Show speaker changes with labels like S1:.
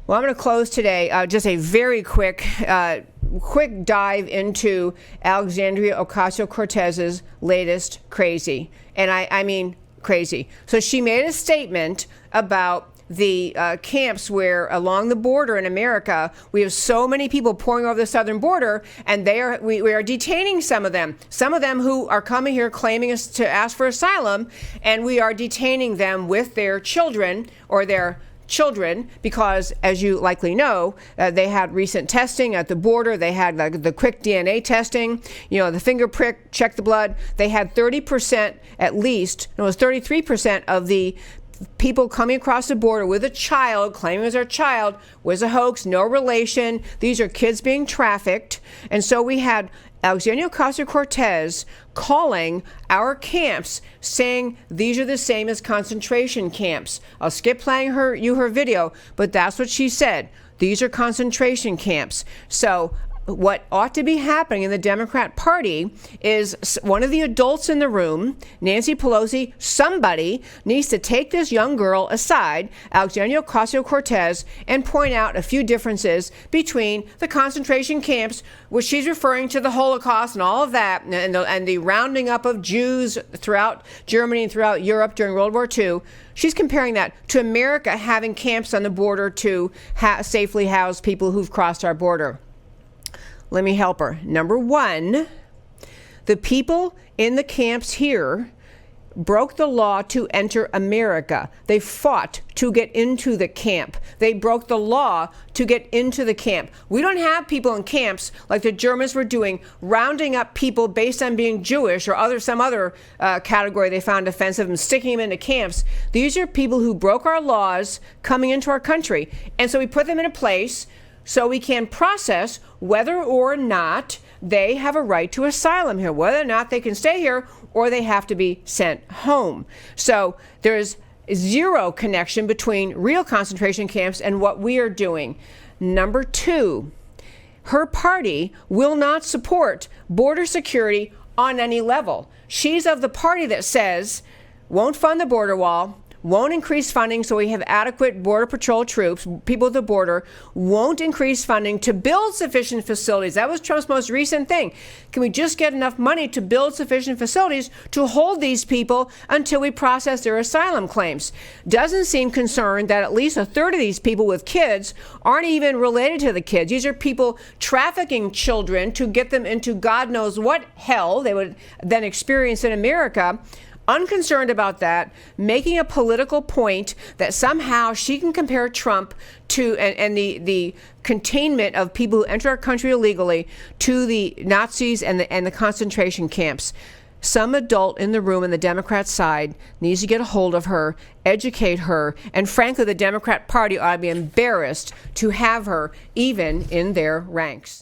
S1: Well, I'm going to close today just a very quick dive into Alexandria Ocasio-Cortez's latest crazy. And I mean crazy. So she made a statement about the camps where along the border in America, we have so many people pouring over the southern border, and we are detaining some of them who are coming here claiming us to ask for asylum, and we are detaining them with their children or their children because, as you likely know, they had recent testing at the border. They had the quick DNA testing, the finger prick, check the blood. They had 30% at least, no, it was 33% of the people coming across the border with a child, claiming it was their child, was a hoax, no relation. These are kids being trafficked. And so we had Alexandria Ocasio-Cortez calling our camps, saying these are the same as concentration camps. I'll skip playing her video, but that's what she said. These are concentration camps. So what ought to be happening in the Democrat Party is one of the adults in the room, Nancy Pelosi, somebody needs to take this young girl aside, Alexandria Ocasio-Cortez, and point out a few differences between the concentration camps, which she's referring to the Holocaust and all of that, and the rounding up of Jews throughout Germany and throughout Europe during World War II. She's comparing that to America having camps on the border to safely house people who've crossed our border. Let me help her. Number one, the people in the camps here broke the law to enter America. They fought to get into the camp. They broke the law to get into the camp. We don't have people in camps like the Germans were doing, rounding up people based on being Jewish or some other category they found offensive and sticking them into camps. These are people who broke our laws coming into our country. And so we put them in a place so we can process whether or not they have a right to asylum here, whether or not they can stay here or they have to be sent home. So there's zero connection between real concentration camps and what we are doing. Number two, her party will not support border security on any level. She's of the party that says, won't fund the border wall, won't increase funding so we have adequate Border Patrol troops, people at the border, won't increase funding to build sufficient facilities. That was Trump's most recent thing. Can we just get enough money to build sufficient facilities to hold these people until we process their asylum claims? Doesn't seem concerned that at least a third of these people with kids aren't even related to the kids. These are people trafficking children to get them into God knows what hell they would then experience in America. Unconcerned about that, making a political point that somehow she can compare Trump to and the containment of people who enter our country illegally to the Nazis and the concentration camps. Some adult in the room on the Democrat side needs to get a hold of her, educate her, and frankly, the Democrat Party ought to be embarrassed to have her even in their ranks.